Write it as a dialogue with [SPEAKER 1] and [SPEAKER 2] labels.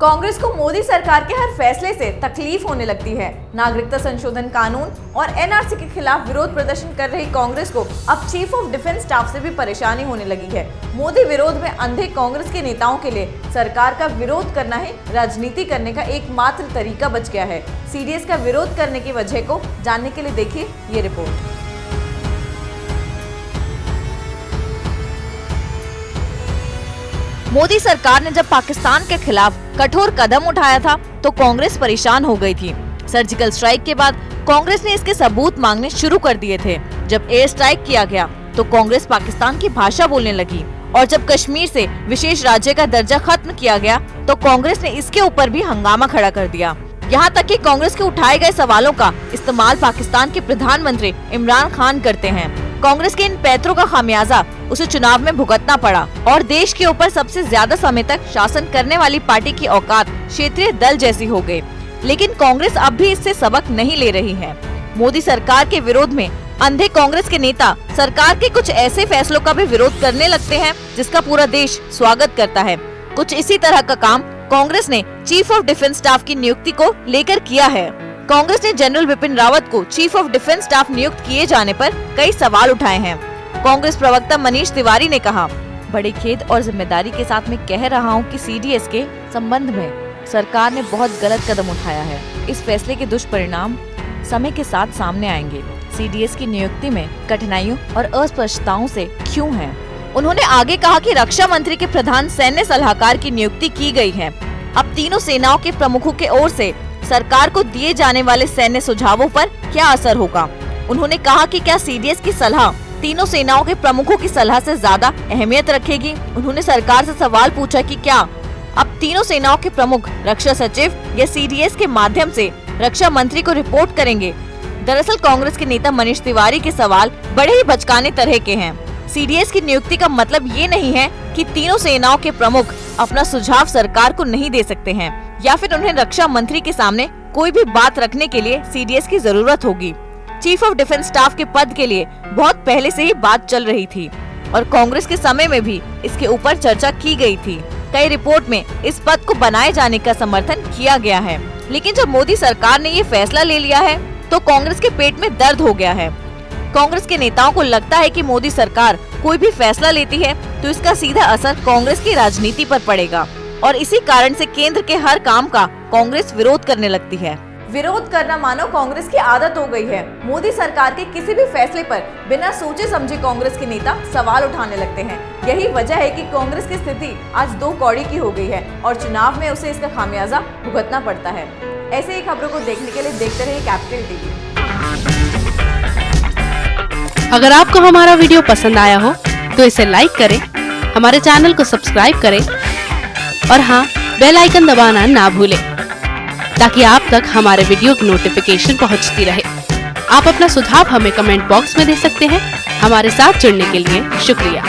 [SPEAKER 1] कांग्रेस को मोदी सरकार के हर फैसले से तकलीफ होने लगती है। नागरिकता संशोधन कानून और एनआरसी के खिलाफ विरोध प्रदर्शन कर रही कांग्रेस को अब चीफ ऑफ डिफेंस स्टाफ से भी परेशानी होने लगी है। मोदी विरोध में अंधे कांग्रेस के नेताओं के लिए सरकार का विरोध करना ही राजनीति करने का एकमात्र तरीका बच गया है। सीडीएस का विरोध करने की वजह को जानने के लिए देखिए ये रिपोर्ट। मोदी सरकार ने जब पाकिस्तान के खिलाफ कठोर कदम उठाया था तो कांग्रेस परेशान हो गई थी। सर्जिकल स्ट्राइक के बाद कांग्रेस ने इसके सबूत मांगने शुरू कर दिए थे। जब एयर स्ट्राइक किया गया तो कांग्रेस पाकिस्तान की भाषा बोलने लगी और जब कश्मीर से विशेष राज्य का दर्जा खत्म किया गया तो कांग्रेस ने इसके ऊपर भी हंगामा खड़ा कर दिया। यहाँ तक कि कांग्रेस के उठाए गए सवालों का इस्तेमाल पाकिस्तान के प्रधानमंत्री इमरान खान करते हैं। कांग्रेस के इन पैतरों का खामियाजा उसे चुनाव में भुगतना पड़ा और देश के ऊपर सबसे ज्यादा समय तक शासन करने वाली पार्टी की औकात क्षेत्रीय दल जैसी हो गई। लेकिन कांग्रेस अब भी इससे सबक नहीं ले रही है। मोदी सरकार के विरोध में अंधे कांग्रेस के नेता सरकार के कुछ ऐसे फैसलों का भी विरोध करने लगते हैं जिसका पूरा देश स्वागत करता है। कुछ इसी तरह का काम कांग्रेस ने चीफ ऑफ डिफेंस स्टाफ की नियुक्ति को लेकर किया है। कांग्रेस ने जनरल बिपिन रावत को चीफ ऑफ डिफेंस स्टाफ नियुक्त किए जाने पर कई सवाल उठाए हैं। कांग्रेस प्रवक्ता मनीष तिवारी ने कहा, बड़े खेद और जिम्मेदारी के साथ मैं कह रहा हूं कि सीडीएस के संबंध में सरकार ने बहुत गलत कदम उठाया है। इस फैसले के दुष्परिणाम समय के साथ सामने आएंगे। सीडीएस की नियुक्ति में कठिनाइयों और अस्पष्टताओं से क्यों है। उन्होंने आगे कहा कि रक्षा मंत्री के प्रधान सैन्य सलाहकार की नियुक्ति की गई है। अब तीनों सेनाओं के प्रमुखों के ओर से सरकार को दिए जाने वाले सैन्य सुझावों पर क्या असर होगा। उन्होंने कहा कि क्या सीडीएस की सलाह तीनों सेनाओं के प्रमुखों की सलाह से ज्यादा अहमियत रखेगी। उन्होंने सरकार से सवाल पूछा कि क्या अब तीनों सेनाओं के प्रमुख रक्षा सचिव या सीडीएस के माध्यम से रक्षा मंत्री को रिपोर्ट करेंगे। दरअसल कांग्रेस के नेता मनीष तिवारी के सवाल बड़े ही बचकाने तरह के हैं। सीडीएस की नियुक्ति का मतलब ये नहीं है कि तीनों सेनाओं के प्रमुख अपना सुझाव सरकार को नहीं दे सकते हैं या फिर उन्हें रक्षा मंत्री के सामने कोई भी बात रखने के लिए सीडीएस की जरूरत होगी। चीफ ऑफ डिफेंस स्टाफ के पद के लिए बहुत पहले से ही बात चल रही थी और कांग्रेस के समय में भी इसके ऊपर चर्चा की गई थी। कई रिपोर्ट में इस पद को बनाए जाने का समर्थन किया गया है। लेकिन जब मोदी सरकार ने ये फैसला ले लिया है तो कांग्रेस के पेट में दर्द हो गया है। कांग्रेस के नेताओं को लगता है कि मोदी सरकार कोई भी फैसला लेती है तो इसका सीधा असर कांग्रेस की राजनीति पर पड़ेगा और इसी कारण से केंद्र के हर काम का कांग्रेस विरोध करने लगती है। विरोध करना मानो कांग्रेस की आदत हो गई है। मोदी सरकार के किसी भी फैसले पर बिना सोचे समझे कांग्रेस के नेता सवाल उठाने लगते हैं। यही वजह है कि कांग्रेस की स्थिति आज दो कौड़ी की हो गई है और चुनाव में उसे इसका खामियाजा भुगतना पड़ता है। ऐसे ही खबरों को देखने के लिए देखते रहिए कैपिटल टीवी।
[SPEAKER 2] अगर आपको हमारा वीडियो पसंद आया हो तो इसे लाइक करें, हमारे चैनल को सब्सक्राइब करें और हाँ, बेल आइकन दबाना ना भूलें ताकि आप तक हमारे वीडियो की नोटिफिकेशन पहुंचती रहे। आप अपना सुझाव हमें कमेंट बॉक्स में दे सकते हैं। हमारे साथ जुड़ने के लिए शुक्रिया।